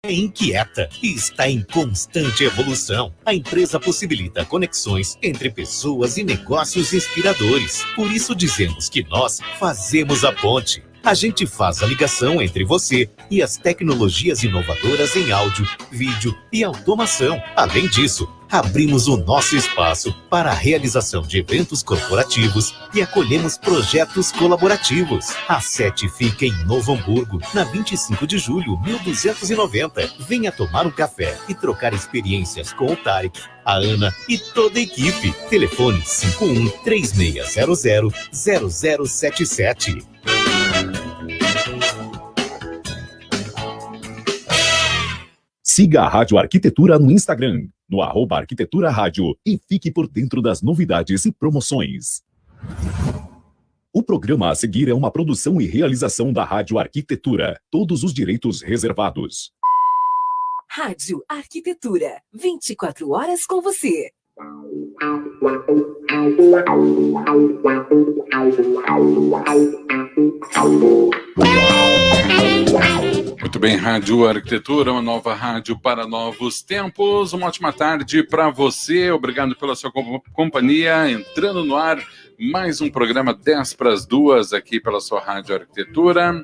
é inquieta e está em constante evolução. A empresa possibilita conexões entre pessoas e negócios inspiradores. Por isso dizemos que nós fazemos a ponte. A gente faz a ligação entre você e as tecnologias inovadoras em áudio, vídeo e automação. Além disso, abrimos o nosso espaço para a realização de eventos corporativos e acolhemos projetos colaborativos. A SET fica em Novo Hamburgo, na 25 de julho, 1290. Venha tomar um café e trocar experiências com o Tarek, a Ana e toda a equipe. Telefone 51-3600-0077. Siga a Rádio Arquitetura no Instagram, no @Arquitetura Rádio, e fique por dentro das novidades e promoções. O programa a seguir é uma produção e realização da Rádio Arquitetura. Todos os direitos reservados. Rádio Arquitetura, 24 horas com você. Muito bem, Rádio Arquitetura, uma nova rádio para novos tempos. Uma ótima tarde para você. Obrigado pela sua companhia. Entrando no ar, mais um programa 10 para as 2 aqui pela sua Rádio Arquitetura.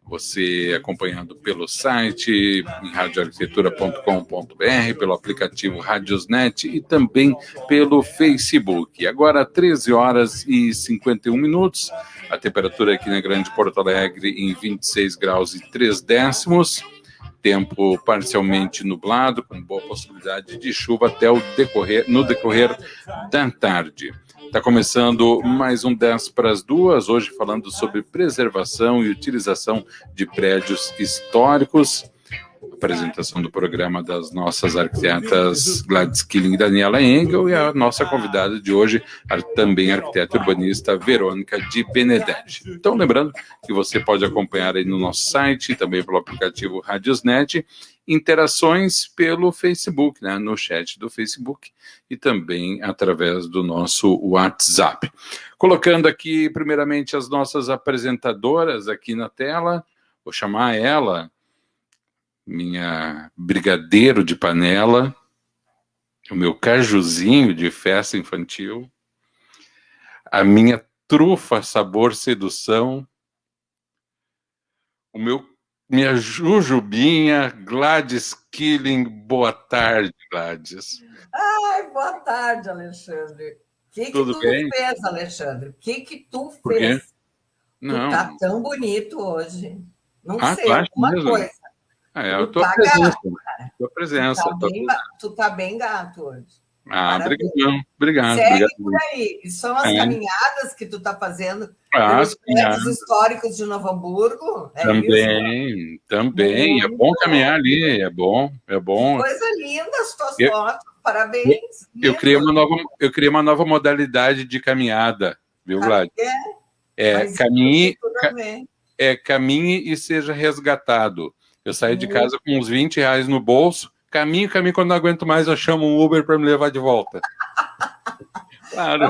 Você acompanhando pelo site em radioarquitetura.com.br, pelo aplicativo Radiosnet e também pelo Facebook. Agora 13 horas e 51 minutos. A temperatura aqui na Grande Porto Alegre em 26 graus e 3 décimos. Tempo parcialmente nublado, com boa possibilidade de chuva até no decorrer da tarde. Está começando mais um 10 para as 2, hoje falando sobre preservação e utilização de prédios históricos. Apresentação do programa das nossas arquitetas Gladys Killing e Daniela Engel, e a nossa convidada de hoje, também arquiteta urbanista Verônica de Benedetti. Então, lembrando que você pode acompanhar aí no nosso site, também pelo aplicativo Radiosnet, interações pelo Facebook, né, no chat do Facebook e também através do nosso WhatsApp. Colocando aqui, primeiramente, as nossas apresentadoras aqui na tela, vou chamar ela, minha brigadeiro de panela, o meu cajuzinho de festa infantil, a minha trufa sabor sedução, minha jujubinha, Gladys Killing. Boa tarde, Gladys. Ai, boa tarde, Alexandre. O que tu fez, Alexandre? O que tu fez? Não. Tu tá tão bonito hoje. Não sei, claro, alguma mesmo. coisa. Eu tô presença. Tua presença. Tu tá bem gato hoje. Obrigado. Segue por aí. E são as caminhadas que tu tá fazendo pelos prédios históricos de Novo Hamburgo? Também. É bom caminhar ali, é bom. Coisa linda as tuas fotos. Parabéns. Eu criei uma nova modalidade de caminhada, viu, Gladys? Caminhe e seja resgatado. Eu saio de casa com uns R$20 no bolso, caminho, quando não aguento mais, eu chamo um Uber para me levar de volta. Claro. É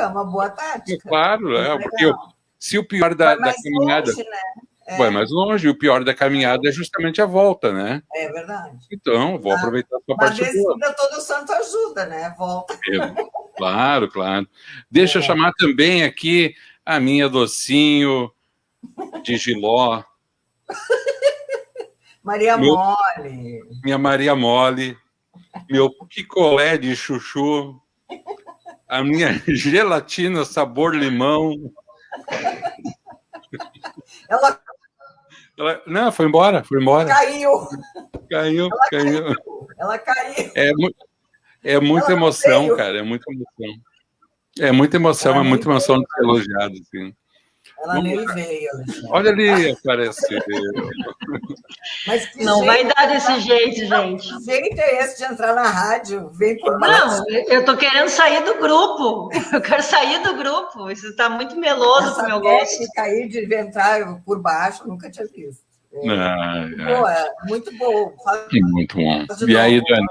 uma boa tática. Claro, porque se o pior da caminhada... Longe, né? Vai mais longe, o pior da caminhada é justamente a volta, né? É verdade. Então, vou aproveitar a sua parte boa. Mas todo santo ajuda, né? Volta. Claro. Deixa eu chamar também aqui a minha docinho de Giló. Minha Maria Mole, meu picolé de chuchu, a minha gelatina sabor limão. Não, foi embora. Caiu. Ela caiu. É muita emoção, cara, é muita emoção. É muita emoção de ser elogiado, assim. Ela nem veio, Alexandre. Olha ali, aparece. Mas não vai dar desse jeito, gente. Que jeito é esse de entrar na rádio? Vem por baixo. Não, eu tô querendo sair do grupo. Eu quero sair do grupo. Isso está muito meloso pro meu gosto. Cair de entrar por baixo, nunca tinha visto. Muito bom. Muito bom. E aí, Dani?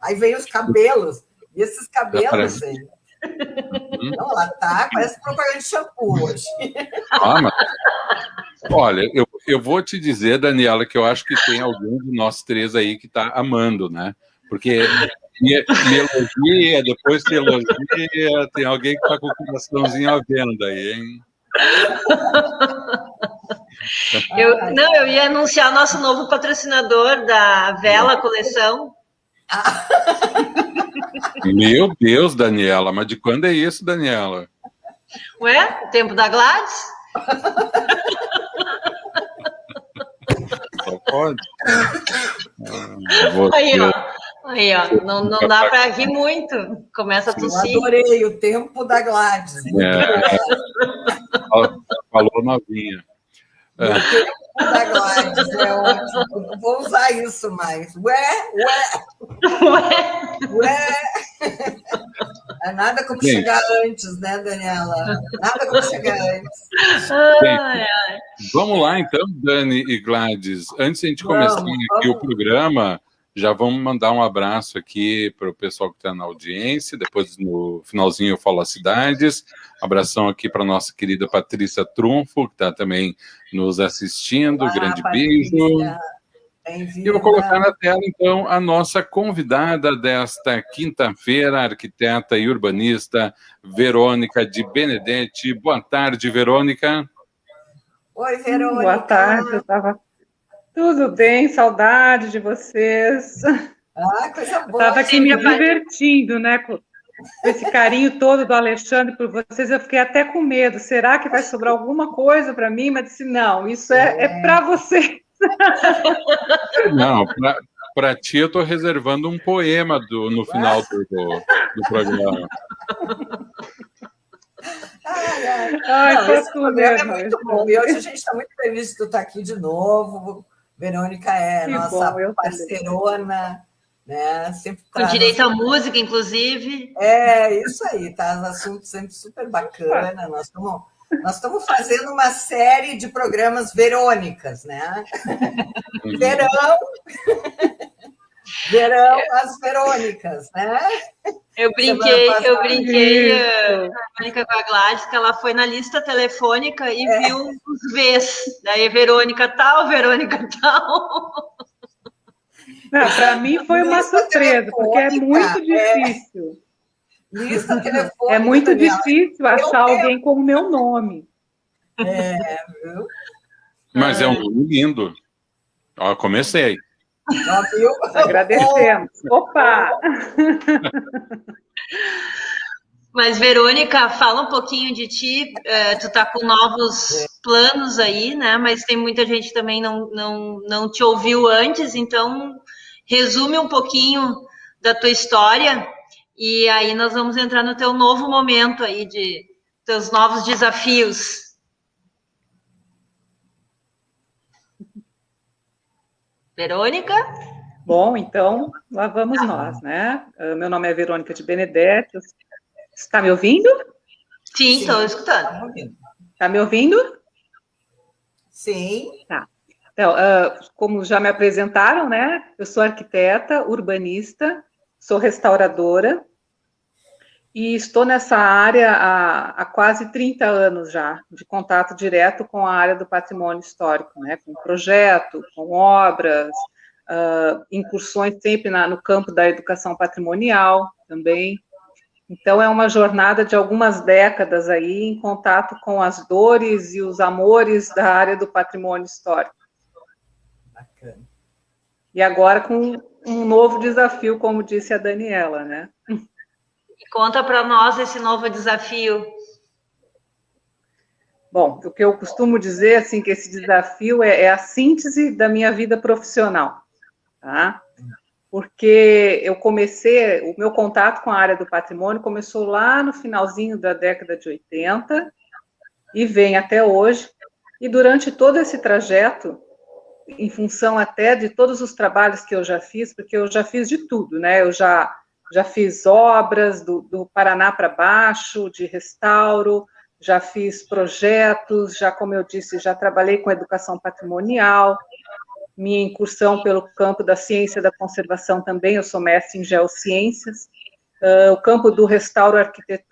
Aí vem os cabelos. E esses cabelos, gente. Não, ela parece propaganda de shampoo hoje. Mas, olha, eu vou te dizer, Daniela, que eu acho que tem algum de nós três aí que está amando, né? Porque me elogia, depois te elogia, tem alguém que está com o coraçãozinho à venda aí, hein? Eu ia anunciar nosso novo patrocinador da Vela Coleção. Meu Deus, Daniela, mas de quando é isso, Daniela? Ué, o tempo da Gladys? Só pode. Aí, ó, não dá para rir muito. Começa a tossir. Eu adorei o tempo da Gladys. Falou novinha. O tempo da Gladys é ótimo. Não vou usar isso mais. Ué. É nada como chegar antes, né, Daniela? Nada como chegar antes. Vamos lá, então, Dani e Gladys. Antes de a gente começar aqui o programa, já vamos mandar um abraço aqui para o pessoal que está na audiência. Depois, no finalzinho, eu falo as cidades. Abração aqui para a nossa querida Patrícia Trunfo, que está também nos assistindo. Grande beijo. E eu vou colocar na tela, então, a nossa convidada desta quinta-feira, arquiteta e urbanista, Verônica de Benedetti. Boa tarde, Verônica. Oi, Verônica. Boa tarde, eu estava... Tudo bem, saudade de vocês. Coisa boa. Estava aqui me divertindo, né, com esse carinho todo do Alexandre por vocês. Eu fiquei até com medo. Será que vai sobrar alguma coisa para mim? Mas disse, não, isso é para você. Não, para ti eu estou reservando um poema no final do programa. Esse programa é muito bom. E hoje a gente está muito feliz de tu estar aqui de novo. Verônica é nossa parceirona, né? Sempre com direito à música, inclusive. Isso aí, tá? Os assuntos sempre super bacana. Nós estamos fazendo uma série de programas Verônicas, né? Verão, as Verônicas, né? Eu brinquei, Verônica com a Gladys, que ela foi na lista telefônica e viu os Vs. Daí Verônica tal. Para mim foi uma surpresa, porque é muito difícil. Lista telefônica. É muito difícil achar alguém com o meu nome. Viu? Mas é um nome lindo. Ó, comecei. Agradecemos. Opa! Mas, Verônica, fala um pouquinho de ti. Tu tá com novos planos aí, né? Mas tem muita gente também não te ouviu antes, então resume um pouquinho da tua história e aí nós vamos entrar no teu novo momento aí de teus novos desafios. Verônica? Bom, então, lá vamos nós, né? Meu nome é Verônica de Benedetti. Está me ouvindo? Sim, estou escutando. Está me ouvindo? Sim. Tá. Então, como já me apresentaram, né? Eu sou arquiteta, urbanista, sou restauradora e estou nessa área há quase 30 anos já, de contato direto com a área do patrimônio histórico, né? Com projeto, com obras, incursões sempre no campo da educação patrimonial também. Então, é uma jornada de algumas décadas aí em contato com as dores e os amores da área do patrimônio histórico. Bacana. E agora com um novo desafio, como disse a Daniela, né? Conta para nós esse novo desafio. Bom, o que eu costumo dizer, assim, que esse desafio é a síntese da minha vida profissional, tá? Porque eu comecei, o meu contato com a área do patrimônio começou lá no finalzinho da década de 80 e vem até hoje. E durante todo esse trajeto, em função até de todos os trabalhos que eu já fiz, porque eu já fiz de tudo, né? Eu já fiz obras do Paraná para baixo, de restauro, já fiz projetos, já, como eu disse, já trabalhei com educação patrimonial, minha incursão pelo campo da ciência da conservação também, eu sou mestre em geociências, o campo do restauro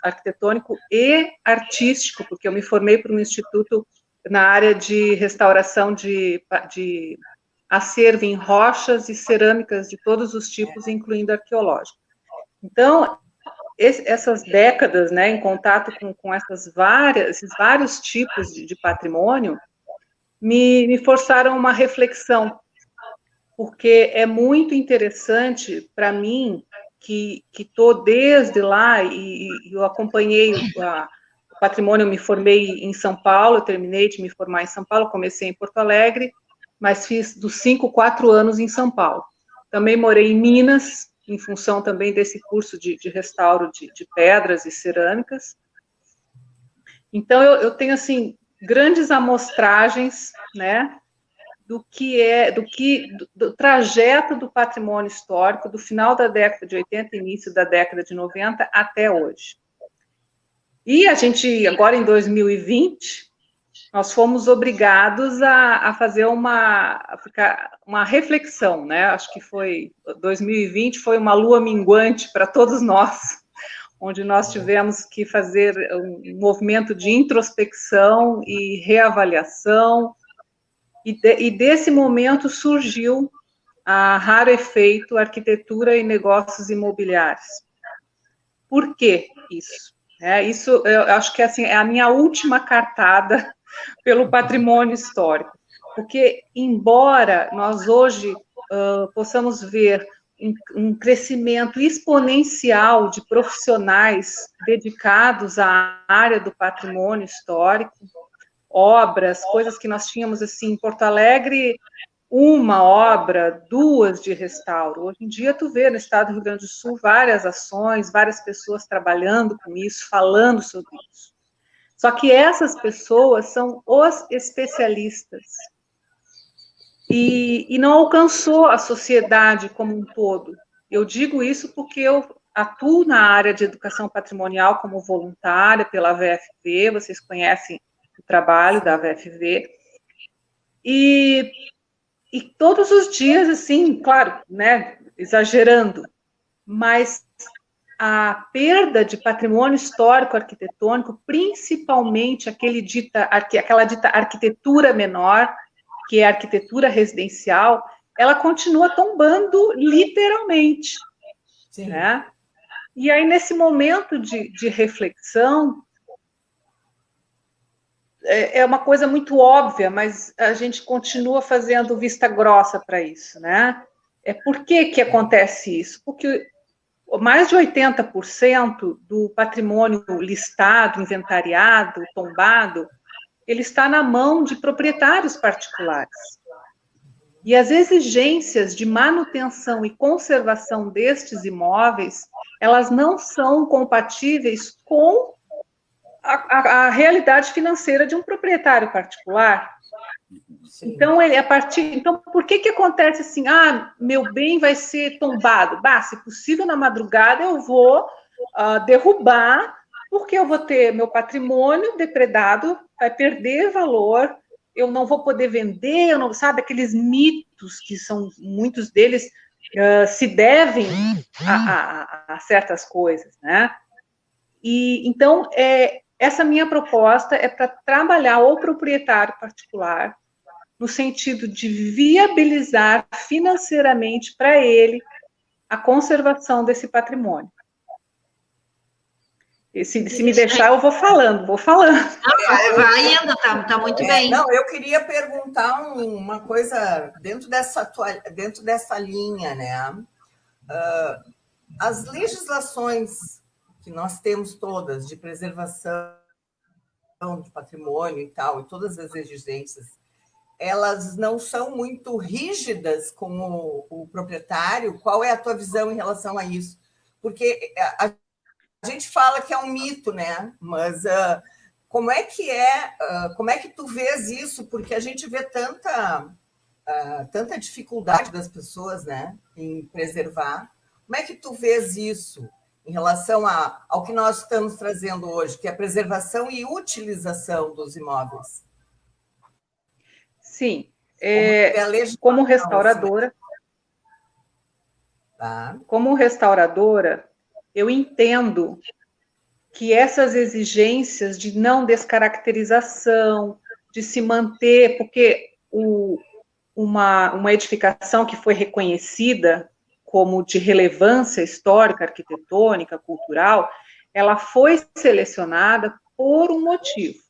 arquitetônico e artístico, porque eu me formei por um instituto na área de restauração de acervo em rochas e cerâmicas de todos os tipos, incluindo arqueológico. Então, essas décadas, né, em contato com esses vários tipos de patrimônio, me forçaram uma reflexão, porque é muito interessante para mim, que estou desde lá, e eu acompanhei o patrimônio, eu me formei em São Paulo, eu terminei de me formar em São Paulo, comecei em Porto Alegre, mas fiz dos 5, 4 anos em São Paulo. Também morei em Minas, em função também desse curso de restauro de pedras e cerâmicas. Então, eu tenho, assim, grandes amostragens, né, do trajeto do patrimônio histórico do final da década de 80, início da década de 90 até hoje. E a gente, agora em 2020, nós fomos obrigados a fazer uma reflexão, né? Acho que 2020 foi uma lua minguante para todos nós, onde nós tivemos que fazer um movimento de introspecção e reavaliação, e desse momento surgiu a Raro Efeito Arquitetura e Negócios Imobiliários. Por que isso? Isso, eu acho que assim, é a minha última cartada pelo patrimônio histórico, porque, embora nós hoje possamos ver um crescimento exponencial de profissionais dedicados à área do patrimônio histórico, obras, coisas que nós tínhamos assim em Porto Alegre, uma obra, 2 de restauro. Hoje em dia, tu vê no estado do Rio Grande do Sul várias ações, várias pessoas trabalhando com isso, falando sobre isso. Só que essas pessoas são os especialistas. E não alcançou a sociedade como um todo. Eu digo isso porque eu atuo na área de educação patrimonial como voluntária pela VFV, vocês conhecem o trabalho da VFV, e todos os dias, assim, claro, né, exagerando, mas a perda de patrimônio histórico arquitetônico, principalmente aquela dita arquitetura menor, que é a arquitetura residencial, ela continua tombando literalmente. Sim. Né? E aí, nesse momento de reflexão, é uma coisa muito óbvia, mas a gente continua fazendo vista grossa para isso, né? Por que acontece isso? Porque mais de 80% do patrimônio listado, inventariado, tombado, ele está na mão de proprietários particulares. E as exigências de manutenção e conservação destes imóveis, elas não são compatíveis com a realidade financeira de um proprietário particular. Sim. Então, então, por que acontece assim? Meu bem vai ser tombado. Se possível, na madrugada eu vou derrubar, porque eu vou ter meu patrimônio depredado, vai perder valor, eu não vou poder vender, eu não, sabe, aqueles mitos que são, muitos deles se devem a certas coisas, né? E então, essa minha proposta é para trabalhar o proprietário particular no sentido de viabilizar financeiramente para ele a conservação desse patrimônio. E se me deixar, eu vou falando. Vai indo, tá muito bem. Não, eu queria perguntar uma coisa dentro dessa linha, né? As legislações que nós temos todas de preservação de patrimônio e tal, e todas as exigências, elas não são muito rígidas com o proprietário? Qual é a tua visão em relação a isso? Porque a gente fala que é um mito, né? Mas como é que tu vês isso? Porque a gente vê tanta dificuldade das pessoas, né, em preservar. Como é que tu vês isso em relação ao que nós estamos trazendo hoje, que é a preservação e utilização dos imóveis? Sim, como restauradora, eu entendo que essas exigências de não descaracterização, de se manter, porque uma edificação que foi reconhecida como de relevância histórica, arquitetônica, cultural, ela foi selecionada por um motivo.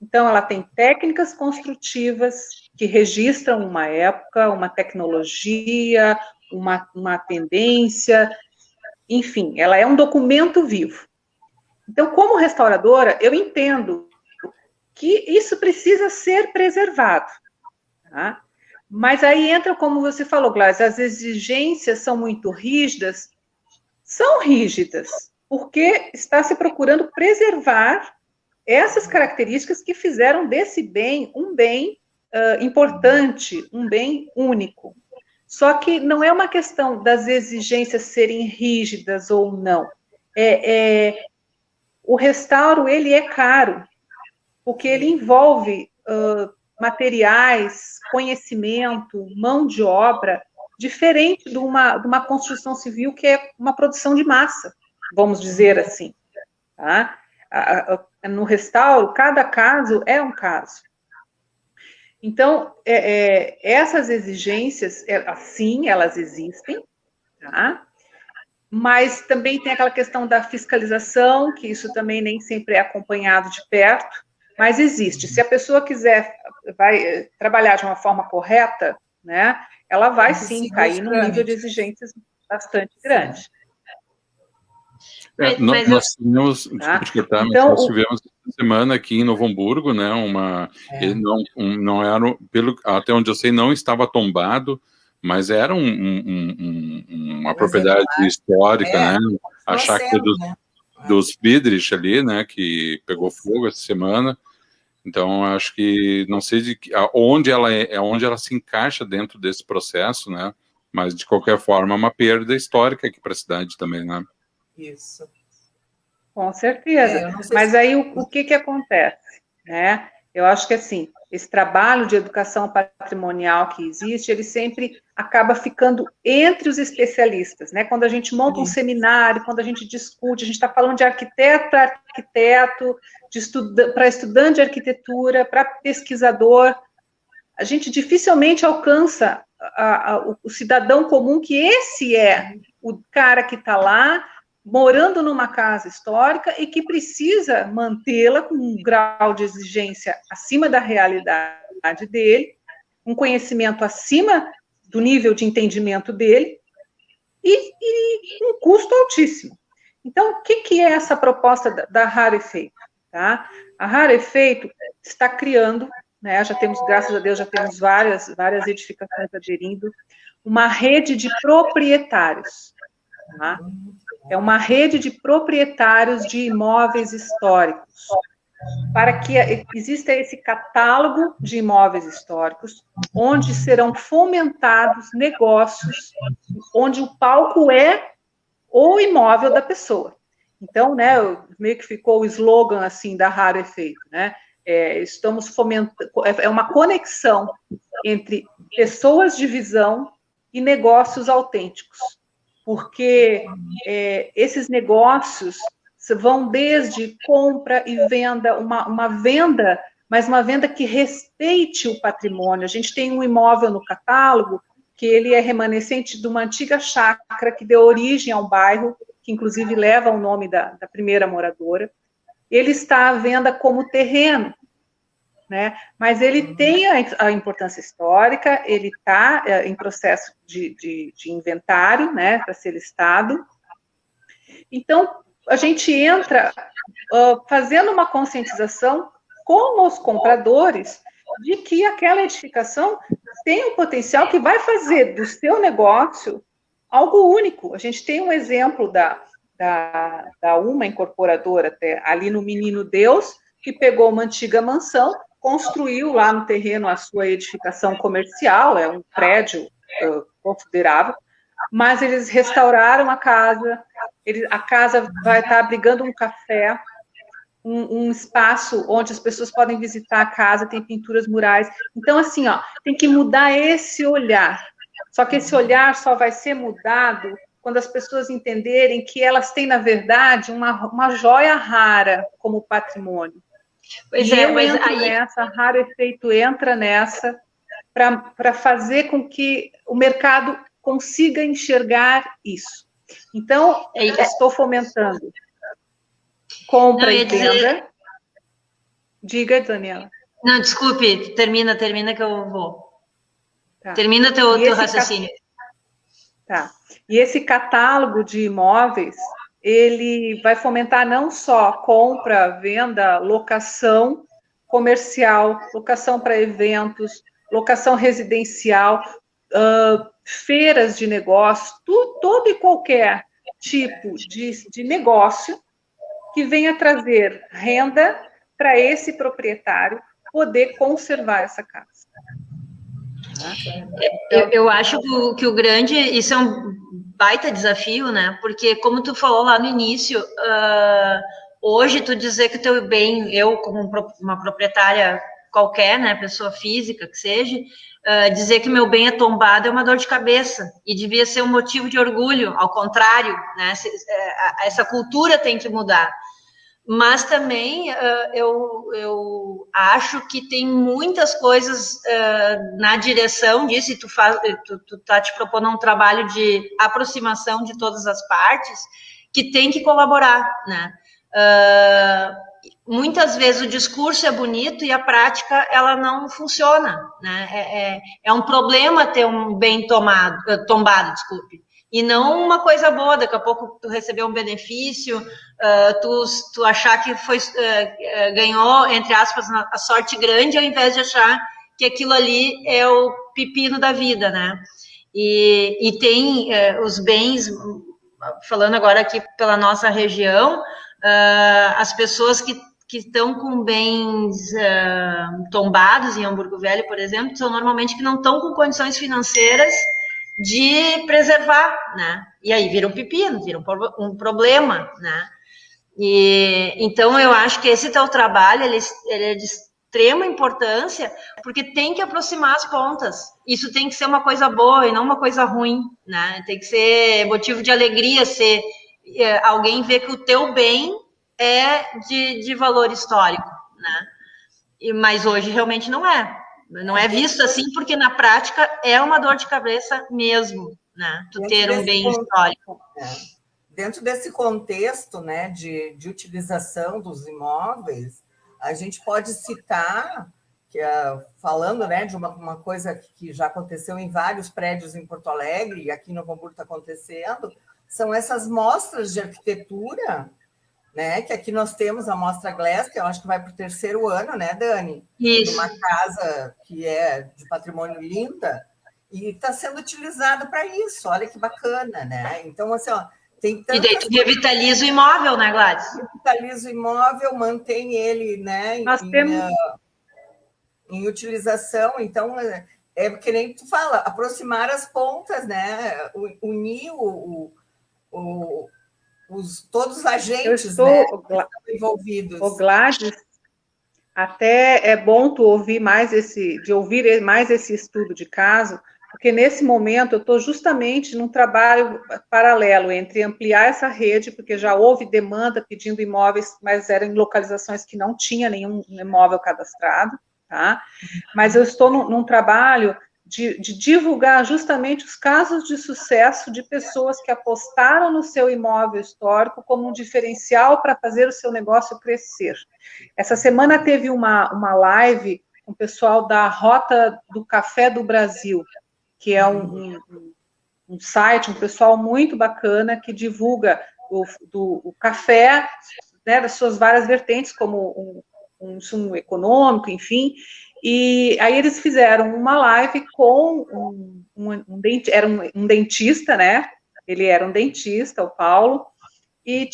Então, ela tem técnicas construtivas que registram uma época, uma tecnologia, uma tendência, enfim, ela é um documento vivo. Então, como restauradora, eu entendo que isso precisa ser preservado, tá? Mas aí entra, como você falou, Gláucia, as exigências são muito rígidas, são rígidas, porque está se procurando preservar essas características que fizeram desse bem um bem importante, um bem único. Só que não é uma questão das exigências serem rígidas ou não. O restauro, ele é caro, porque ele envolve materiais, conhecimento, mão de obra, diferente de uma construção civil que é uma produção de massa, vamos dizer assim. Tá? No restauro, cada caso é um caso. Então, essas exigências, sim, elas existem, tá? Mas também tem aquela questão da fiscalização, que isso também nem sempre é acompanhado de perto, mas existe. Se a pessoa vai trabalhar de uma forma correta, né, ela vai sim cair num nível de exigências bastante grande. Nós tivemos, nós tivemos essa semana aqui em Novo Hamburgo, né, ele não era, até onde eu sei, não estava tombado, mas era uma propriedade histórica, né, a chácara dos Friedrich ali, né, que pegou fogo essa semana. Então, acho que, não sei onde ela se encaixa dentro desse processo, né? Mas, de qualquer forma, é uma perda histórica aqui para a cidade também, né? Isso. Com certeza. Mas aí, o que acontece, né? Eu acho que, assim, esse trabalho de educação patrimonial que existe, ele sempre acaba ficando entre os especialistas, né? Quando a gente monta um seminário, quando a gente discute, a gente está falando de arquiteto para arquiteto, para estudante de arquitetura, para pesquisador, a gente dificilmente alcança o cidadão comum, que esse é o cara que está lá, morando numa casa histórica e que precisa mantê-la com um grau de exigência acima da realidade dele, um conhecimento acima do nível de entendimento dele e um custo altíssimo. Então, o que é essa proposta da Rarefeito? Tá? A Rarefeito está criando, né, graças a Deus, já temos várias edificações aderindo, uma rede de proprietários, tá? É uma rede de proprietários de imóveis históricos, para que exista esse catálogo de imóveis históricos, onde serão fomentados negócios, onde o palco é o imóvel da pessoa. Então, né, meio que ficou o slogan assim da Rarefeito, né? Estamos fomentando, é uma conexão entre pessoas de visão e negócios autênticos, porque esses negócios vão desde compra e venda, uma venda, mas uma venda que respeite o patrimônio. A gente tem um imóvel no catálogo que ele é remanescente de uma antiga chácara que deu origem ao bairro, que inclusive leva o nome da primeira moradora. Ele está à venda como terreno, né? Mas ele tem a importância histórica, ele está em processo de inventário, né, para ser listado. Então, a gente entra fazendo uma conscientização com os compradores de que aquela edificação tem um potencial que vai fazer do seu negócio algo único. A gente tem um exemplo da uma incorporadora até, ali no Menino Deus, que pegou uma antiga mansão, construiu lá no terreno a sua edificação comercial, é um prédio considerável, mas eles restauraram a casa vai estar abrigando um café, um espaço onde as pessoas podem visitar a casa, tem pinturas murais. Então, assim, tem que mudar esse olhar. Só que esse olhar só vai ser mudado quando as pessoas entenderem que elas têm, na verdade, uma joia rara como patrimônio. Pois e é, eu mas entro aí... nessa, a Rarefeito entra nessa, para fazer com que o mercado consiga enxergar isso. Então, estou fomentando compra Não, e ia venda. dizer... Diga, Daniela. Não, desculpe, termina que eu vou. Tá. Termina teu raciocínio. Tá. E esse catálogo de imóveis, ele vai fomentar não só compra, venda, locação comercial, locação para eventos, locação residencial, feiras de negócio, todo e qualquer tipo de negócio que venha trazer renda para esse proprietário poder conservar essa casa. Eu acho que o grande, isso é um baita desafio, né? Porque, como tu falou lá no início, hoje tu dizer que o teu bem, eu como uma proprietária qualquer, né, pessoa física que seja, dizer que meu bem é tombado é uma dor de cabeça e devia ser um motivo de orgulho, ao contrário, né? Essa cultura tem que mudar. Mas também eu acho que tem muitas coisas na direção disso, e tu tá te propondo um trabalho de aproximação de todas as partes, que tem que colaborar, né? Muitas vezes o discurso é bonito e a prática ela não funciona, né? É um problema ter um bem tombado, desculpe. E não uma coisa boa, daqui a pouco tu receber um benefício, tu achar que ganhou, entre aspas, a sorte grande, ao invés de achar que aquilo ali é o pepino da vida, né? E tem os bens, falando agora aqui pela nossa região, as pessoas que estão com bens tombados, em Hamburgo Velho, por exemplo, são normalmente que não estão com condições financeiras de preservar, né? E aí vira um pepino, vira um problema, né? E então eu acho que esse teu trabalho ele é de extrema importância, porque tem que aproximar as pontas. Isso tem que ser uma coisa boa e não uma coisa ruim, né? Tem que ser motivo de alegria, ser alguém ver que o teu bem é de valor histórico, né? Mas hoje realmente não é. Não é visto assim, porque na prática é uma dor de cabeça mesmo, né? Tu ter um bem histórico. Dentro desse contexto, né, de utilização dos imóveis, a gente pode citar, falando, né, de uma coisa que já aconteceu em vários prédios em Porto Alegre, e aqui no Novo Hamburgo está acontecendo, são essas mostras de arquitetura, né, que aqui nós temos a Mostra Glass, que eu acho que vai para o 3º ano, né, Dani? Isso. Uma casa que é de patrimônio linda, e está sendo utilizada para isso, olha que bacana, né? Então, assim, ó, tem tantas... E daí tu revitaliza o imóvel, né, Gladys? Revitaliza o imóvel, mantém ele, né, em utilização, então, que nem tu fala, aproximar as pontas, né, unir todos os agentes, né, que estão envolvidos. O Gladys, até é bom tu ouvir mais esse estudo de caso, porque nesse momento eu estou justamente num trabalho paralelo entre ampliar essa rede, porque já houve demanda pedindo imóveis, mas eram em localizações que não tinha nenhum imóvel cadastrado, tá? Mas eu estou num trabalho de divulgar justamente os casos de sucesso de pessoas que apostaram no seu imóvel histórico como um diferencial para fazer o seu negócio crescer. Essa semana teve uma live com o pessoal da Rota do Café do Brasil, que é um site, um pessoal muito bacana que divulga o café, né, das suas várias vertentes, como um insumo econômico, enfim. E aí eles fizeram uma live com um dentista, né? Ele era um dentista, o Paulo, e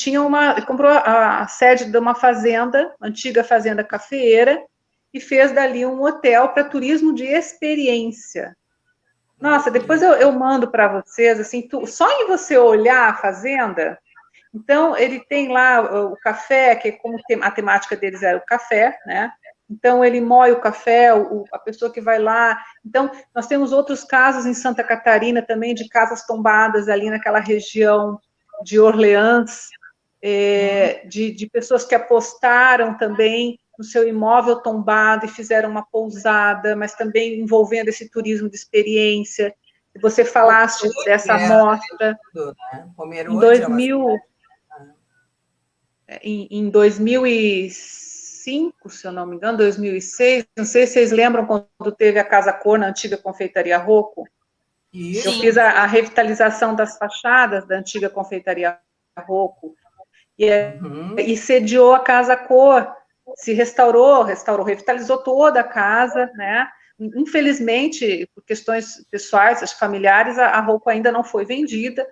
comprou a sede de uma fazenda, antiga fazenda cafeeira, e fez dali um hotel para turismo de experiência. Nossa, depois eu mando para vocês, assim, só em você olhar a fazenda. Então, ele tem lá o café, que como a temática deles era o café, né? Então, ele moe o café, a pessoa que vai lá. Então, nós temos outros casos em Santa Catarina também, de casas tombadas ali naquela região de Orleans, de pessoas que apostaram também no seu imóvel tombado e fizeram uma pousada, mas também envolvendo esse turismo de experiência. Você falaste dessa amostra. Em 2005, se eu não me engano, 2006, não sei se vocês lembram quando teve a Casa Cor na antiga Confeitaria Rocco. Eu fiz a revitalização das fachadas da antiga Confeitaria Rocco e sediou a Casa Cor, se restaurou, revitalizou toda a casa, né? Infelizmente, por questões pessoais, familiares, a Rocco ainda não foi vendida,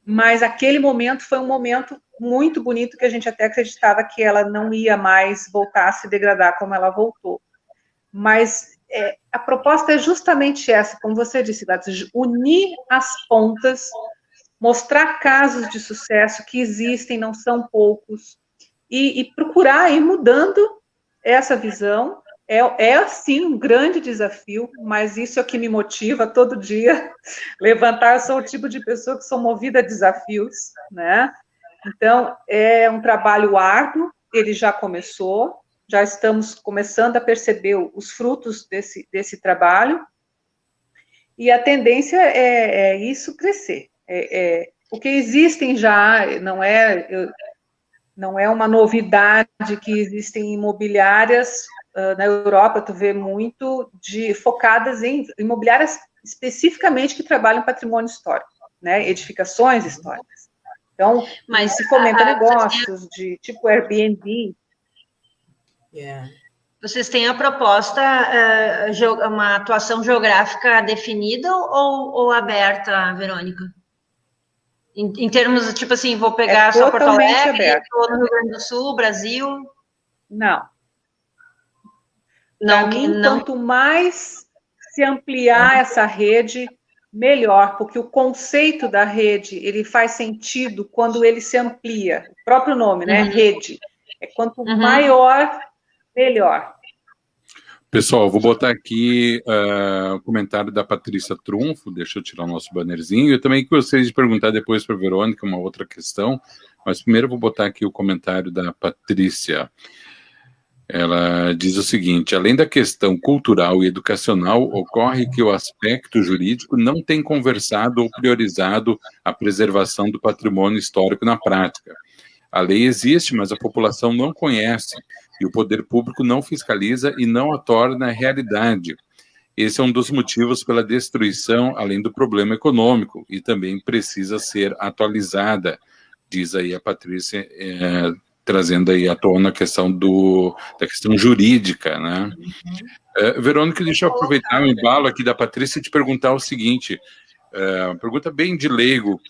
mas aquele momento foi um momento muito bonito, que a gente até acreditava que ela não ia mais voltar a se degradar como ela voltou. Mas a proposta é justamente essa, como você disse, Gladys, unir as pontas, mostrar casos de sucesso que existem, não são poucos, e procurar ir mudando essa visão. Sim, um grande desafio, mas isso é o que me motiva todo dia, levantar. Eu sou o tipo de pessoa que sou movida a desafios, né? Então, é um trabalho árduo, ele já começou, já estamos começando a perceber os frutos desse trabalho, e a tendência é isso crescer. Porque existem já, não é uma novidade que existem imobiliárias. Na Europa, tu vê muito focadas em imobiliárias especificamente que trabalham patrimônio histórico, né? Edificações históricas. Então, se fomenta negócios de tipo Airbnb. Vocês têm a proposta, uma atuação geográfica definida ou aberta, Verônica? Em termos, tipo assim, vou pegar só Porto Alegre, ou no Rio Grande do Sul, Brasil? Não. Quanto mais se ampliar essa rede, melhor, porque o conceito da rede, ele faz sentido quando ele se amplia. O próprio nome, né? Rede. Quanto maior, melhor. Pessoal, vou botar aqui o comentário da Patrícia Trunfo, deixa eu tirar o nosso bannerzinho. Eu também gostaria de perguntar depois para a Verônica uma outra questão, mas primeiro eu vou botar aqui o comentário da Patrícia. Ela diz o seguinte: além da questão cultural e educacional, ocorre que o aspecto jurídico não tem conversado ou priorizado a preservação do patrimônio histórico na prática. A lei existe, mas a população não conhece, e o poder público não fiscaliza e não a torna realidade. Esse é um dos motivos pela destruição, além do problema econômico, e também precisa ser atualizada, diz aí a Patrícia, trazendo aí à tona a questão da questão jurídica, né? Verônica, deixa eu aproveitar o embalo aqui da Patrícia e te perguntar o seguinte, pergunta bem de leigo: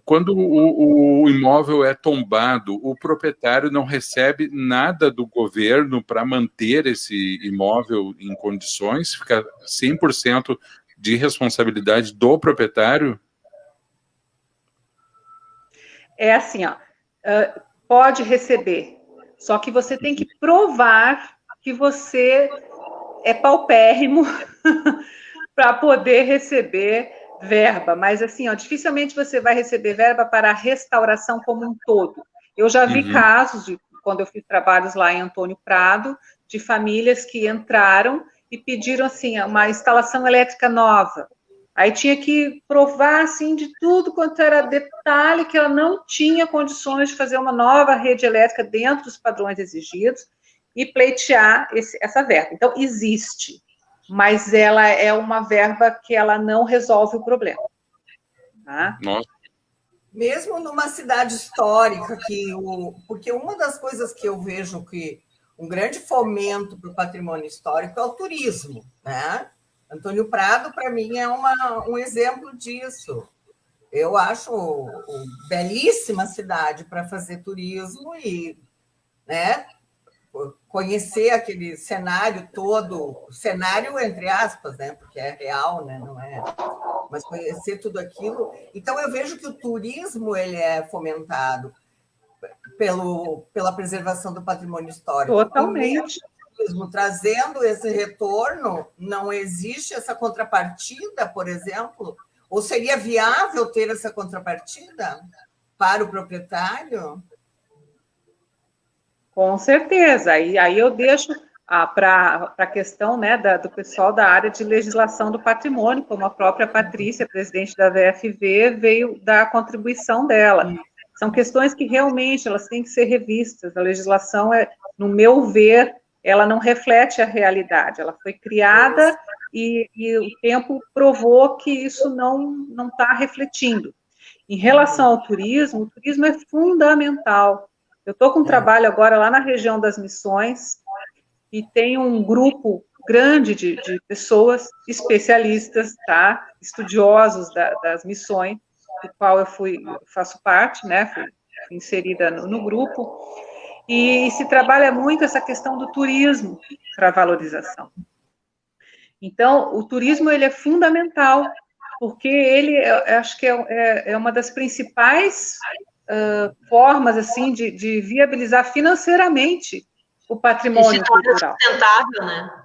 quando o imóvel é tombado, o proprietário não recebe nada do governo para manter esse imóvel em condições? Fica 100% de responsabilidade do proprietário? É assim, pode receber, só que você tem que provar que você é paupérrimo para poder receber verba, mas assim, dificilmente você vai receber verba para a restauração como um todo. Eu já vi casos, quando eu fiz trabalhos lá em Antônio Prado, de famílias que entraram e pediram assim, uma instalação elétrica nova. Aí tinha que provar assim, de tudo quanto era detalhe, que ela não tinha condições de fazer uma nova rede elétrica dentro dos padrões exigidos e pleitear essa verba. Então, existe, mas ela é uma verba que ela não resolve o problema. Tá? Nossa. Mesmo numa cidade histórica, porque uma das coisas que eu vejo que um grande fomento para o patrimônio histórico é o turismo, né? Antônio Prado, para mim, é um exemplo disso. Eu acho belíssima cidade para fazer turismo e, né, conhecer aquele cenário todo, cenário entre aspas, né, porque é real, né, não é, mas conhecer tudo aquilo. Então, eu vejo que o turismo ele é fomentado pela preservação do patrimônio histórico. Totalmente. Trazendo esse retorno, não existe essa contrapartida, por exemplo? Ou seria viável ter essa contrapartida para o proprietário? Com certeza. Aí eu deixo para a questão, né, do pessoal da área de legislação do patrimônio, como a própria Patrícia, presidente da VFV, veio dar a contribuição dela. São questões que realmente elas têm que ser revistas. A legislação, no meu ver, ela não reflete a realidade. Ela foi criada e o tempo provou que isso não está refletindo. Em relação ao turismo, o turismo é fundamental. Eu estou com um trabalho agora lá na região das Missões, e tem um grupo grande de pessoas especialistas, tá? Estudiosos das missões, do qual eu faço parte, né? Fui inserida no grupo, e se trabalha muito essa questão do turismo para valorização. Então, o turismo ele é fundamental, porque ele, acho que é uma das principais formas assim de viabilizar financeiramente o patrimônio cultural. Sustentável, né?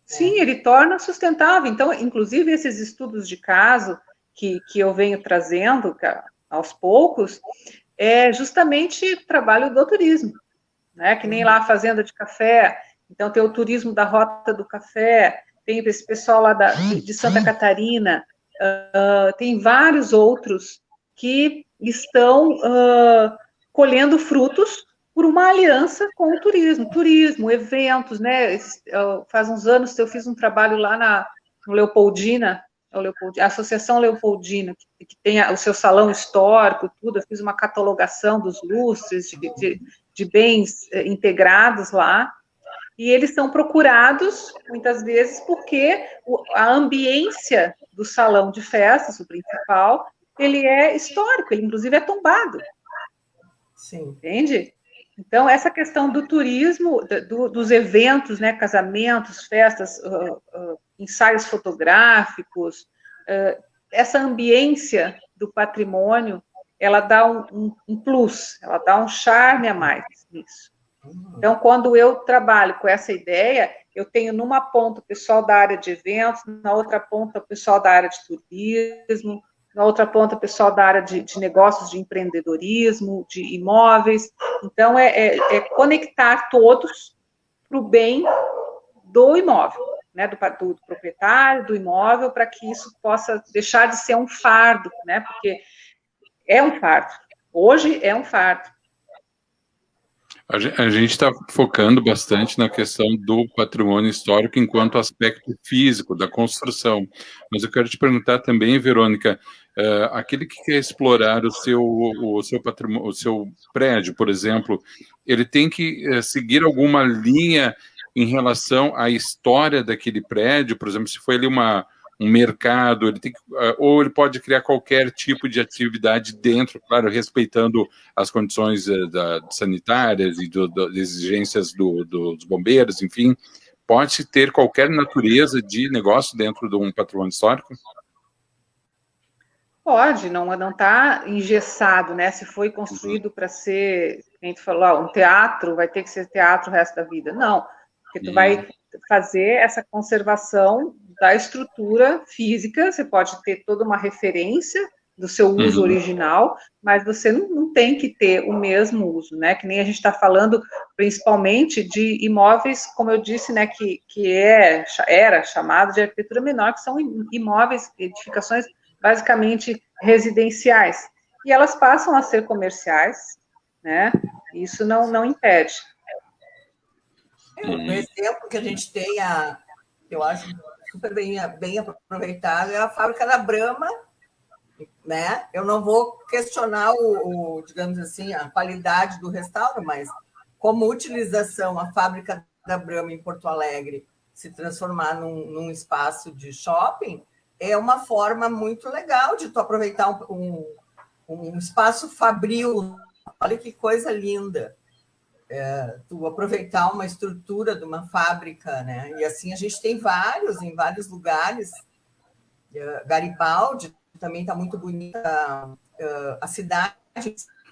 Sim, ele torna sustentável. Então, inclusive, esses estudos de caso que eu venho trazendo aos poucos, é justamente trabalho do turismo, né? Que nem lá a Fazenda de Café, então tem o turismo da Rota do Café, tem esse pessoal lá de Santa Catarina, tem vários outros que estão colhendo frutos por uma aliança com o turismo, eventos, né? Faz uns anos eu fiz um trabalho lá no Leopoldina, a Associação Leopoldina, que tem o seu salão histórico, tudo, eu fiz uma catalogação dos lustres, de bens integrados lá, e eles são procurados, muitas vezes, porque a ambiência do salão de festas, o principal, ele é histórico, ele inclusive é tombado. Sim. Entende? Então, essa questão do turismo, dos eventos, né, casamentos, festas, ensaios fotográficos, essa ambiência do patrimônio, ela dá um plus, ela dá um charme a mais nisso. Então, quando eu trabalho com essa ideia, eu tenho numa ponta o pessoal da área de eventos, na outra ponta o pessoal da área de turismo, na outra ponta o pessoal da área de negócios, de empreendedorismo, de imóveis. Então, é conectar todos para o bem do imóvel, né, do proprietário, do imóvel, para que isso possa deixar de ser um fardo, né, porque é um fardo. Hoje é um fardo. A gente está focando bastante na questão do patrimônio histórico enquanto aspecto físico da construção. Mas eu quero te perguntar também, Verônica, aquele que quer explorar o seu patrimônio, o seu prédio, por exemplo, ele tem que seguir alguma linha em relação à história daquele prédio? Por exemplo, se foi ali um mercado, ele tem que, ou ele pode criar qualquer tipo de atividade dentro, claro, respeitando as condições sanitárias e das exigências dos bombeiros, enfim, pode ter qualquer natureza de negócio dentro de um patrimônio histórico? Pode, não está engessado, né? Se foi construído para ser, a gente falou, um teatro, vai ter que ser teatro o resto da vida. Não, porque tu vai fazer essa conservação da estrutura física, você pode ter toda uma referência do seu uso original, mas você não tem que ter o mesmo uso, né? Que nem a gente está falando principalmente de imóveis, como eu disse, né? Que era chamado de arquitetura menor, que são imóveis, edificações basicamente residenciais, e elas passam a ser comerciais, né? Isso não impede. O exemplo que a gente tem, eu acho super bem aproveitado, é a fábrica da Brahma, né? Eu não vou questionar digamos assim, a qualidade do restauro, mas como utilização, a fábrica da Brahma em Porto Alegre se transformar num espaço de shopping é uma forma muito legal de tu aproveitar um espaço fabril. Olha que coisa linda. Tu aproveitar uma estrutura de uma fábrica, né? E assim a gente tem em vários lugares. Garibaldi também está muito bonita, a cidade,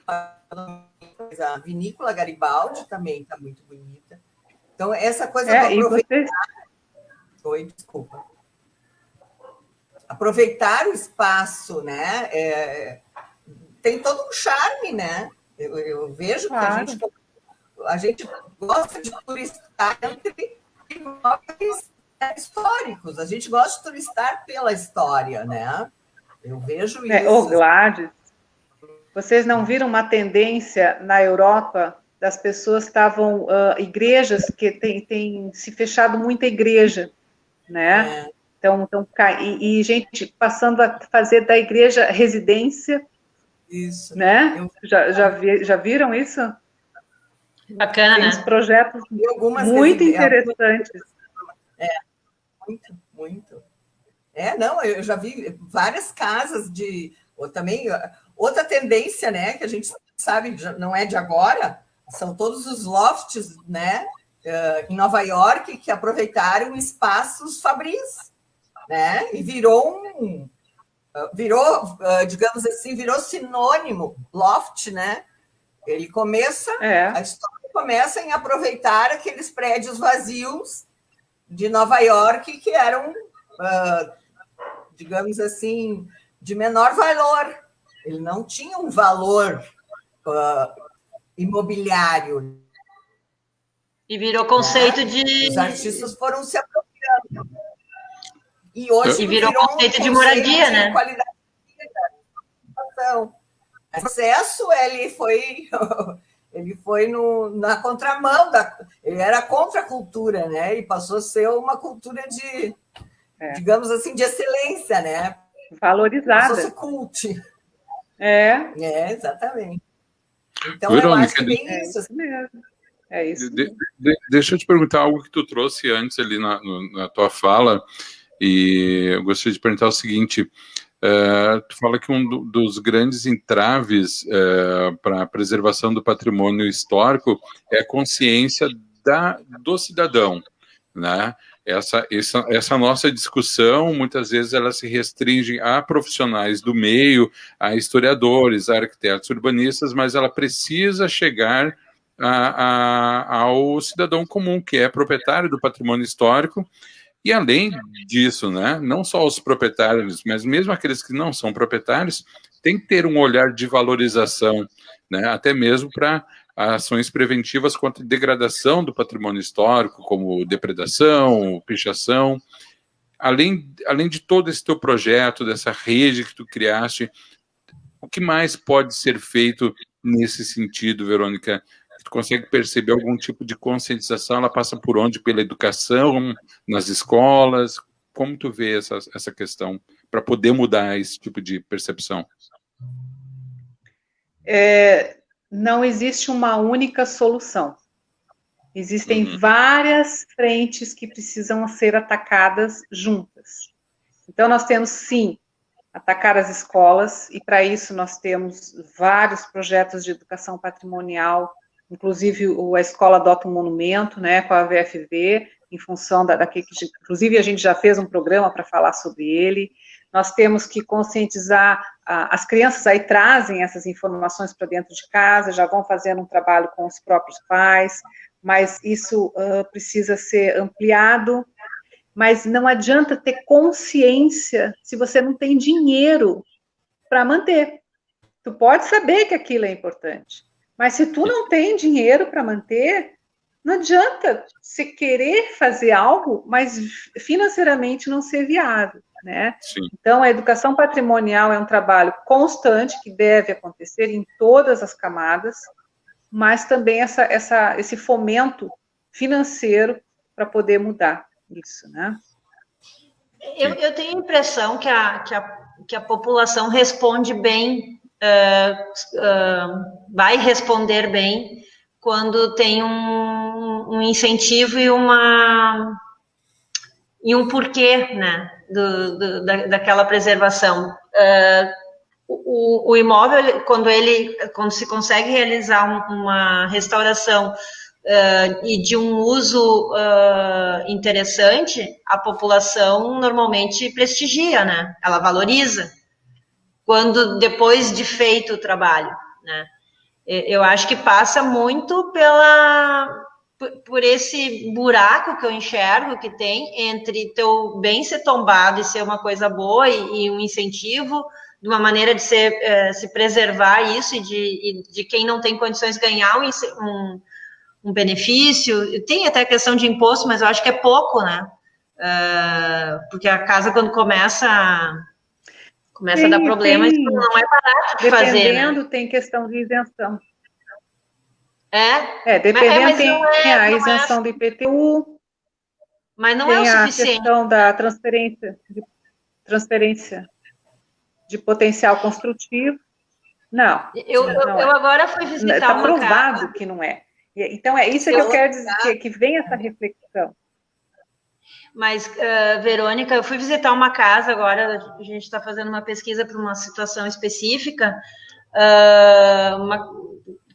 a vinícola Garibaldi também está muito bonita. Então, essa coisa de aproveitar... Oi, desculpa. Aproveitar o espaço, né? Tem todo um charme, né? Eu vejo que a gente... a gente gosta de turistar entre imóveis históricos. A gente gosta de turistar pela história, né? Eu vejo isso. Ô, Gladys, vocês não viram uma tendência na Europa das pessoas estavam, igrejas que tem se fechado muita igreja, né? Então, e gente passando a fazer da igreja residência. Isso. Né? Já viram isso? Bacana, tem né? Uns projetos muito interessantes. Muito. Não, eu já vi várias casas também, outra tendência, né, que a gente sabe, não é de agora, são todos os lofts, né, em Nova York, que aproveitaram espaços fabris, né, e virou, digamos assim, virou sinônimo, loft, né, ele começa, a história começa em aproveitar aqueles prédios vazios de Nova York que eram, digamos assim, de menor valor. Ele não tinha um valor imobiliário. E virou conceito de... Os artistas foram se apropriando. E hoje virou conceito de moradia, né? Qualidade de vida. O processo, ele foi na contramão, ele era contra a cultura, né? E passou a ser uma cultura de, digamos assim, de excelência, né? Valorizada. Passou a ser cult. Exatamente. Então, Verônica, eu acho que tem isso. Isso mesmo. É isso. Deixa eu te perguntar algo que tu trouxe antes ali na tua fala, e eu gostaria de perguntar o seguinte: tu fala que um dos grandes entraves para a preservação do patrimônio histórico é a consciência do cidadão, né? Essa nossa discussão, muitas vezes, ela se restringe a profissionais do meio, a historiadores, a arquitetos urbanistas, mas ela precisa chegar ao cidadão comum, que é proprietário do patrimônio histórico. E, além disso, né, não só os proprietários, mas mesmo aqueles que não são proprietários, tem que ter um olhar de valorização, né, até mesmo para ações preventivas contra a degradação do patrimônio histórico, como depredação, pichação. Além de todo esse teu projeto, dessa rede que tu criaste, o que mais pode ser feito nesse sentido, Verônica? Tu consegue perceber algum tipo de conscientização? Ela passa por onde? Pela educação, nas escolas? Como tu vê essa questão para poder mudar esse tipo de percepção? Não existe uma única solução. Existem várias frentes que precisam ser atacadas juntas. Então, nós temos, sim, atacar as escolas, e para isso nós temos vários projetos de educação patrimonial, inclusive a escola adota um monumento, né, com a VFV, em função inclusive a gente já fez um programa para falar sobre ele. Nós temos que conscientizar, as crianças aí trazem essas informações para dentro de casa, já vão fazendo um trabalho com os próprios pais, mas isso precisa ser ampliado, mas não adianta ter consciência se você não tem dinheiro para manter. Tu pode saber que aquilo é importante, mas se tu não tem dinheiro para manter, não adianta você querer fazer algo, mas financeiramente não ser viável, né? Sim. Então, a educação patrimonial é um trabalho constante que deve acontecer em todas as camadas, mas também esse fomento financeiro para poder mudar isso, né? Eu tenho a impressão que a população responde bem, vai responder bem quando tem um incentivo e um porquê, né, daquela preservação. O imóvel, quando se consegue realizar uma restauração e de um uso interessante, a população normalmente prestigia, né? Ela valoriza quando depois de feito o trabalho, né? Eu acho que passa muito por esse buraco que eu enxergo que tem entre teu bem ser tombado e ser uma coisa boa e um incentivo, de uma maneira de se preservar isso e de quem não tem condições ganhar um benefício. Tem até questão de imposto, mas eu acho que é pouco, né? Porque a casa, quando começa a dar problema, isso não é barato de fazer, dependendo, né? tem questão de isenção. Dependendo, mas tem a isenção do IPTU, mas não é o tem a suficiente. questão da transferência de potencial construtivo. Não. Eu agora fui visitar Está uma provado casa. que não é. Então, é isso que eu quero dizer, que vem essa reflexão. Mas, Verônica, eu fui visitar uma casa agora, a gente está fazendo uma pesquisa para uma situação específica,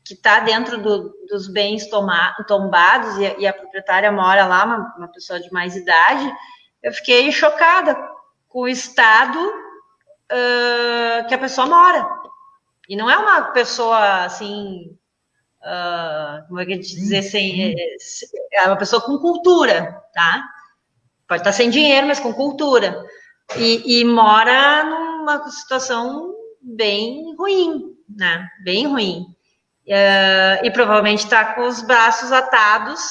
que está dentro dos bens tombados, e a proprietária mora lá, uma pessoa de mais idade. Eu fiquei chocada com o estado que a pessoa mora. E não é uma pessoa, assim, como é que eu dizer, assim, é uma pessoa com cultura, tá? Pode estar sem dinheiro, mas com cultura. E mora numa situação bem ruim, né? Bem ruim. E provavelmente está com os braços atados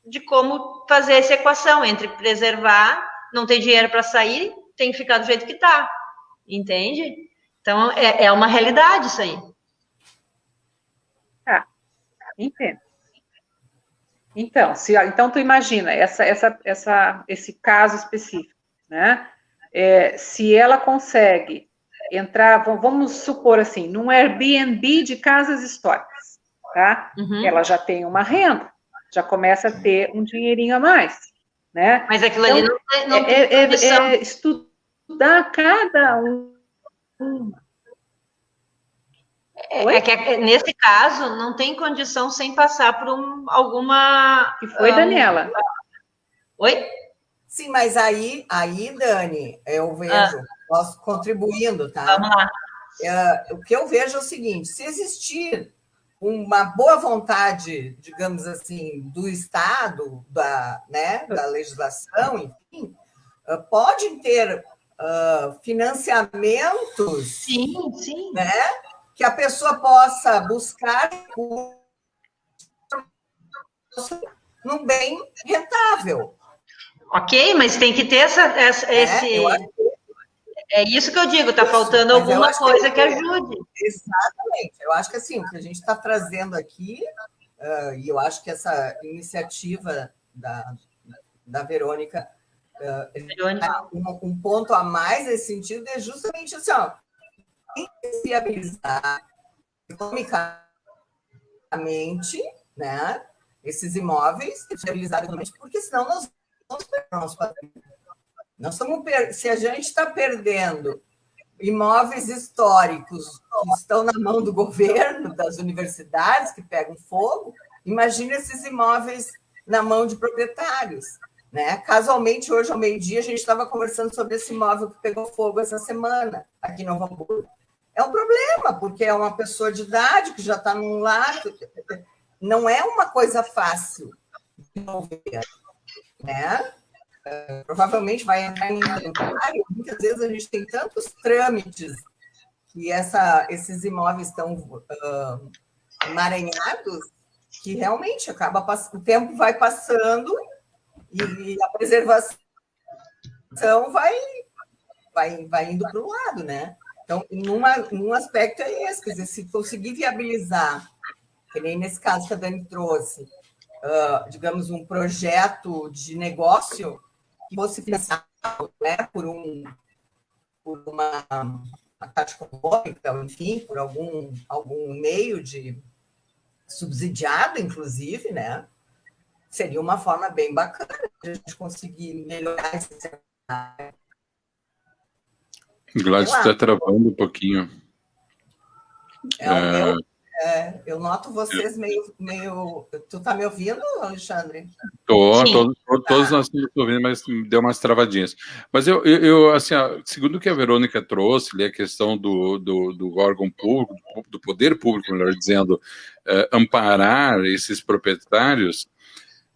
de como fazer essa equação entre preservar, não ter dinheiro para sair, tem que ficar do jeito que está. Entende? Então, é uma realidade isso aí. Entendo. Então, tu imagina esse caso específico, né? Se ela consegue entrar, vamos supor assim, num Airbnb de casas históricas, tá? Uhum. Ela já tem uma renda, já começa a ter um dinheirinho a mais, né? Mas aquilo ali não tem condição. Estudar cada um. Nesse caso, não tem condição sem passar por alguma... Que foi, Daniela? Oi? Sim, mas aí, Dani, eu vejo, posso contribuindo, tá? Vamos lá. O que eu vejo é o seguinte, se existir uma boa vontade, digamos assim, do Estado, da legislação, enfim, podem ter financiamentos, sim. Né, que a pessoa possa buscar num bem rentável. Ok, mas tem que ter é isso que eu digo, está faltando alguma coisa que ajude. Exatamente. Eu acho que assim, o que a gente está trazendo aqui, e eu acho que essa iniciativa da Verônica, um ponto a mais nesse sentido é justamente assim, viabilizar economicamente, né, esses imóveis, viabilizar economicamente, porque senão nós vamos perder o nosso patrimônio. Se a gente está perdendo imóveis históricos que estão na mão do governo, das universidades, que pegam fogo, imagina esses imóveis na mão de proprietários. Né? Casualmente, hoje ao meio-dia, a gente estava conversando sobre esse imóvel que pegou fogo essa semana, aqui em Novo Hamburgo. É um problema, porque é uma pessoa de idade que já está num lar. Não é uma coisa fácil de resolver, né? Provavelmente vai entrar em inventário. Muitas vezes a gente tem tantos trâmites que esses imóveis estão emaranhados que realmente o tempo vai passando e a preservação vai indo para o lado, né? Então, num aspecto é esse, quer dizer, se conseguir viabilizar, que nem nesse caso que a Dani trouxe, digamos, um projeto de negócio que fosse financiado, né, por uma taxa econômica, enfim, por algum meio de subsidiado, inclusive, né, seria uma forma bem bacana de a gente conseguir melhorar esse cenário. Gladys está travando um pouquinho. Eu noto vocês meio... Tu está me ouvindo, Alexandre? Todos nós estamos ouvindo, mas deu umas travadinhas. Mas eu assim, segundo o que a Verônica trouxe, ali, a questão do órgão público, do poder público, melhor dizendo, amparar esses proprietários,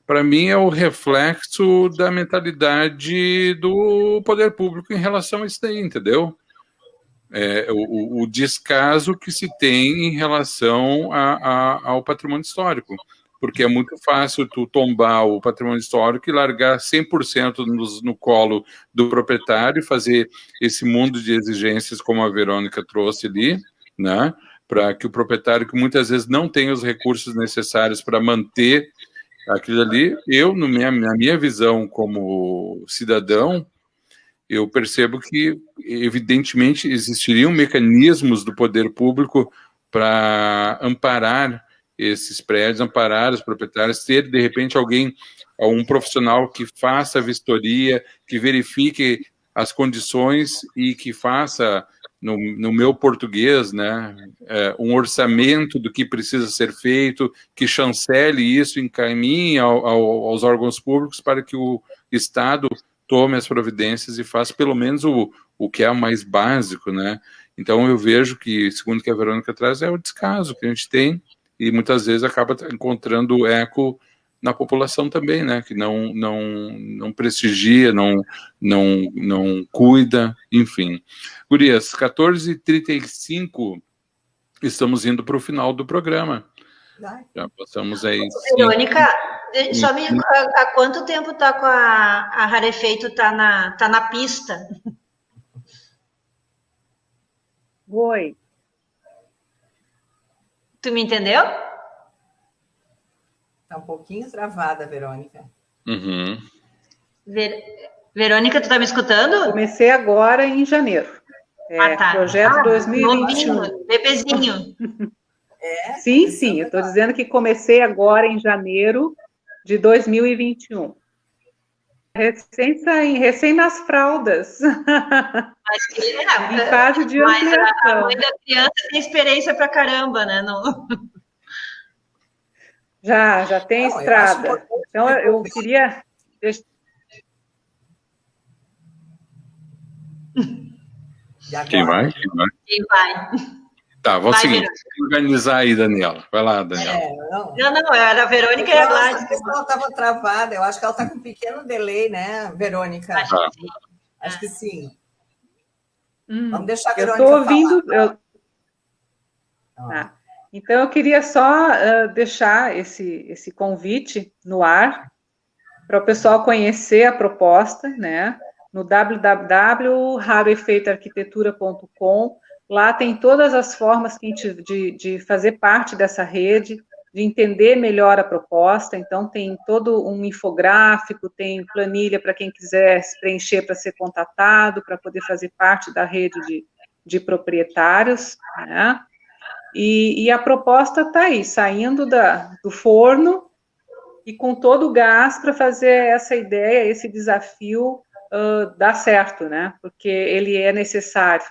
para mim é o reflexo da mentalidade do poder público em relação a isso daí, entendeu? O descaso que se tem em relação ao patrimônio histórico. porque é muito fácil tu tombar o patrimônio histórico e largar 100% no colo do proprietário, fazer esse mundo de exigências como a Verônica trouxe ali, né? Para que o proprietário, que muitas vezes não tem os recursos necessários para manter aquilo ali, na minha visão como cidadão, eu percebo que, evidentemente, existiriam mecanismos do poder público para amparar esses prédios, amparar os proprietários, ter, de repente, um profissional que faça a vistoria, que verifique as condições e que faça, no meu português, né, um orçamento do que precisa ser feito, que chancele isso, encaminhe aos órgãos públicos para que o Estado tome as providências e faça pelo menos o que é o mais básico, né? Então eu vejo que, segundo o que a Verônica traz, é o descaso que a gente tem e muitas vezes acaba encontrando eco na população também, né? Que não prestigia, não cuida, enfim. Gurias, 14h35, estamos indo para o final do programa. Já passamos aí. Verônica, só há quanto tempo tá com a Rarefeito, tá na pista? Oi. Tu me entendeu? Tá um pouquinho travada, Verônica. Uhum. Verônica, tu tá me escutando? Comecei agora em janeiro. Tá. Projeto 2021. Novinho, bebezinho. Sim, eu estou dizendo que comecei agora em janeiro de 2021. Recém nas fraldas. Mas em fase de ampliação. A mãe da criança tem experiência pra caramba, né? Não... Já tem estrada. Então, eu queria... Quem vai? Tá, vamos seguir. Organizar aí, Daniela. Vai lá, Daniela. Não, era a Verônica e a Gladys. Ela estava travada. Eu acho que ela está com um pequeno delay, né, Verônica? Acho que sim. Vamos deixar a Verônica falar. Eu estou ouvindo... Então, eu queria só deixar esse convite no ar para o pessoal conhecer a proposta, né? No www.rarefeitoarquitetura.com. Lá tem todas as formas de fazer parte dessa rede, de entender melhor a proposta. Então, tem todo um infográfico, tem planilha para quem quiser se preencher para ser contatado, para poder fazer parte da rede de proprietários, né? E a proposta está aí, saindo do forno e com todo o gás para fazer essa ideia, esse desafio dar certo, né? Porque ele é necessário.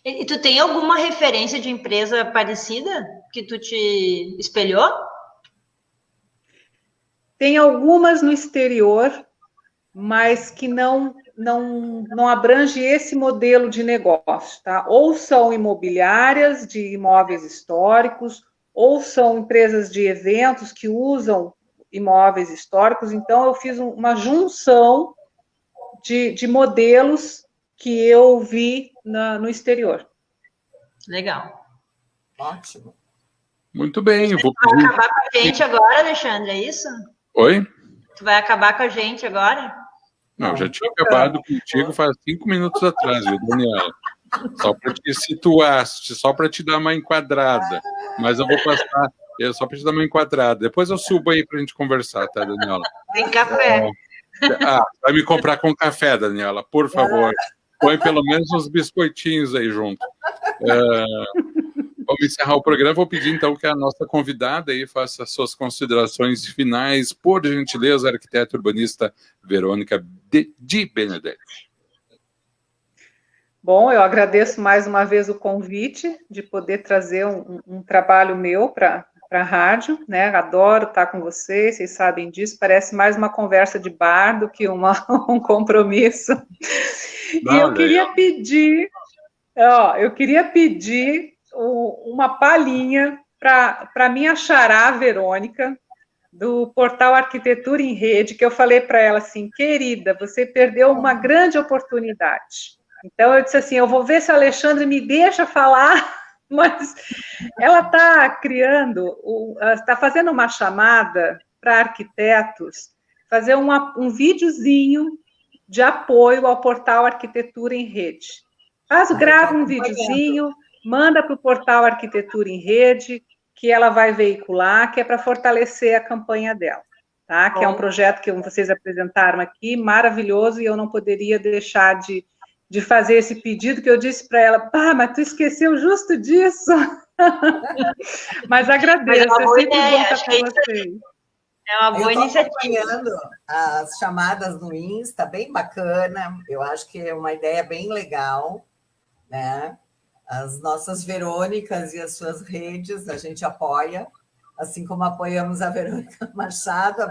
E tu tem alguma referência de empresa parecida que tu te espelhou? Tem algumas no exterior, mas que não abrange esse modelo de negócio, tá? Ou são imobiliárias de imóveis históricos, ou são empresas de eventos que usam imóveis históricos. Então, eu fiz uma junção de modelos que eu vi no exterior. Legal. Ótimo. Muito bem. Tu vai acabar com a gente agora, Alexandre, é isso? Oi? Tu vai acabar com a gente agora? Não, já tinha acabado contigo faz 5 minutos atrás, viu, Daniela? Só para te situar, só para te dar uma enquadrada. Mas eu vou passar, só para te dar uma enquadrada. Depois eu subo aí para a gente conversar, tá, Daniela? Tem café. Vai me comprar com café, Daniela, por favor. Põe pelo menos uns biscoitinhos aí junto. Vamos encerrar o programa. Vou pedir, então, que a nossa convidada aí faça as suas considerações finais, por gentileza, arquiteta urbanista Verônica Di Benedetti. Bom, eu agradeço mais uma vez o convite de poder trazer um trabalho meu para a rádio, né? Adoro estar com vocês sabem disso, parece mais uma conversa de bar do que um compromisso. Não, e eu queria pedir uma palhinha para minha xará, Verônica, do portal Arquitetura em Rede, que eu falei para ela assim, querida, você perdeu uma grande oportunidade. Então, eu disse assim, eu vou ver se o Alexandre me deixa falar Mas ela está criando, está fazendo uma chamada para arquitetos, fazer um videozinho de apoio ao portal Arquitetura em Rede. Grava um videozinho, manda para o portal Arquitetura em Rede, que ela vai veicular, que é para fortalecer a campanha dela, tá? Que é um projeto que vocês apresentaram aqui, maravilhoso, e eu não poderia deixar de fazer esse pedido, que eu disse para ela, mas tu esqueceu justo disso. Mas agradeço, Mas é uma boa sempre ideia, bom estar com vocês. É uma boa iniciativa. Acompanhando as chamadas no Insta, bem bacana, eu acho que é uma ideia bem legal, né? As nossas Verônicas e as suas redes, a gente apoia, assim como apoiamos a Verônica Machado,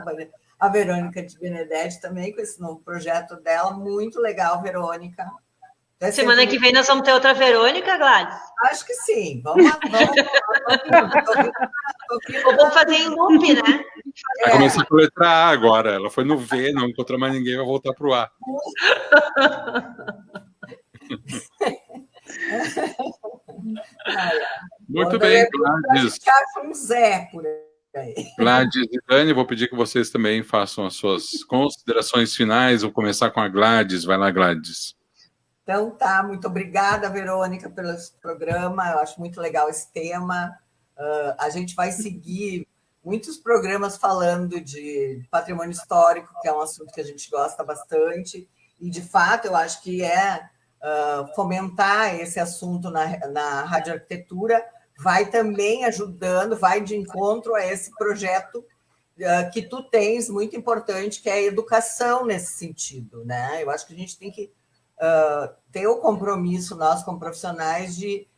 a Verônica de Benedetti também, com esse novo projeto dela, muito legal, Verônica. Semana que vem nós vamos ter outra Verônica, Gladys? Acho que sim, vamos lá. Vamos fazer em loop, né? Vai começar com a letra A agora, ela foi no V, não encontrou mais ninguém, vai voltar para o A. Muito bem, Gladys. Um Zé por aí. Gladys e Dani, vou pedir que vocês também façam as suas considerações finais. Vou começar com a Gladys. Vai lá, Gladys. Então tá, muito obrigada, Verônica, pelo programa. Eu acho muito legal esse tema. A gente vai seguir muitos programas falando de patrimônio histórico, que é um assunto que a gente gosta bastante. E, de fato, eu acho que fomentar esse assunto na Rádio Arquitetura vai também ajudando, vai de encontro a esse projeto que tu tens, muito importante, que é a educação nesse sentido, né? Eu acho que a gente tem que ter o compromisso, nós como profissionais, de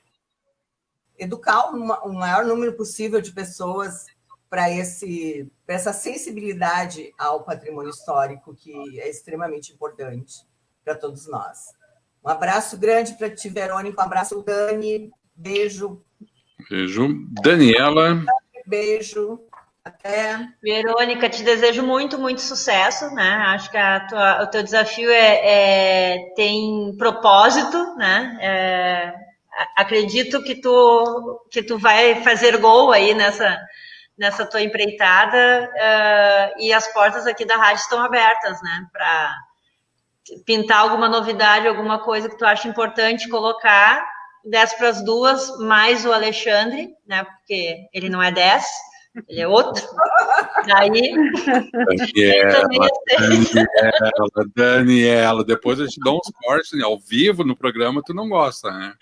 educar o maior número possível de pessoas para essa sensibilidade ao patrimônio histórico, que é extremamente importante para todos nós. Um abraço grande para ti, Verônica, um abraço, Dani, beijo. Beijo. Daniela. Beijo. Até. Verônica, te desejo muito, muito sucesso, né? Acho que o teu desafio tem propósito, né? Acredito que tu vai fazer gol aí nessa tua empreitada, e as portas aqui da rádio estão abertas, né? Para pintar alguma novidade, alguma coisa que tu acha importante colocar. 10 para as 2, mais o Alexandre, né? Porque ele não é 10, ele é outro. Daí. Daniela, depois eu te dou uns cortes, né? Ao vivo no programa, tu não gosta, né?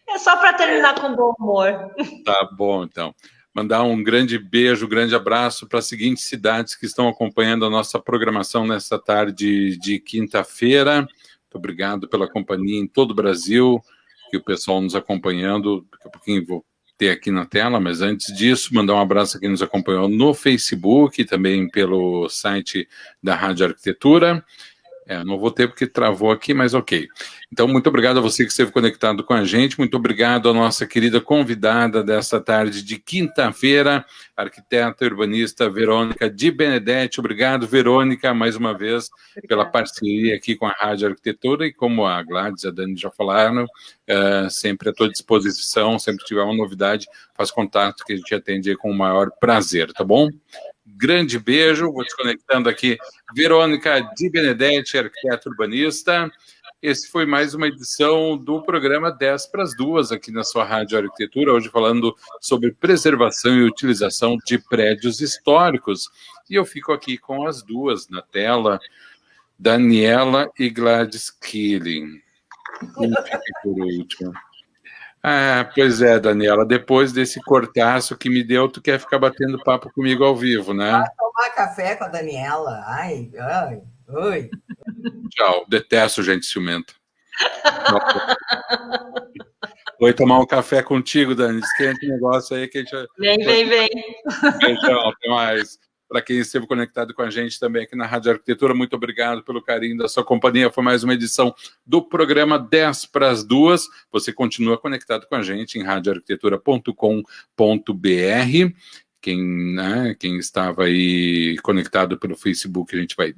É só para terminar com bom humor. Tá bom, então. Mandar um grande beijo, um grande abraço para as seguintes cidades que estão acompanhando a nossa programação nesta tarde de quinta-feira. Muito obrigado pela companhia em todo o Brasil, que o pessoal nos acompanhando. Daqui a pouquinho vou ter aqui na tela, mas antes disso, mandar um abraço a quem nos acompanhou no Facebook e também pelo site da Rádio Arquitetura. Não vou ter porque travou aqui, mas ok. Então, muito obrigado a você que esteve conectado com a gente, muito obrigado à nossa querida convidada dessa tarde de quinta-feira, arquiteta urbanista Verônica de Benedetti. Obrigado, Verônica, mais uma vez, pela parceria aqui com a Rádio Arquitetura, e como a Gladys e a Dani já falaram, sempre à tua disposição, sempre que tiver uma novidade, faz contato que a gente atende com o maior prazer, tá bom? Grande beijo, vou desconectando aqui. Verônica de Benedetti, arquiteta urbanista. Esse foi mais uma edição do programa 10 para as 2 aqui na sua Rádio Arquitetura, hoje falando sobre preservação e utilização de prédios históricos. E eu fico aqui com as duas na tela, Daniela e Gladys Killing. Por último. Pois é, Daniela, depois desse cortaço que me deu, tu quer ficar batendo papo comigo ao vivo, né? Vai tomar café com a Daniela. Oi. Tchau, detesto gente ciumenta. Vou tomar um café contigo, Dani. Esquenta o negócio aí que a gente... Vem. Beijão, até mais. Para quem esteve conectado com a gente também aqui na Rádio Arquitetura, muito obrigado pelo carinho da sua companhia. Foi mais uma edição do programa 10 para as 2. Você continua conectado com a gente em radioarquitetura.com.br. Quem estava aí conectado pelo Facebook, a gente vai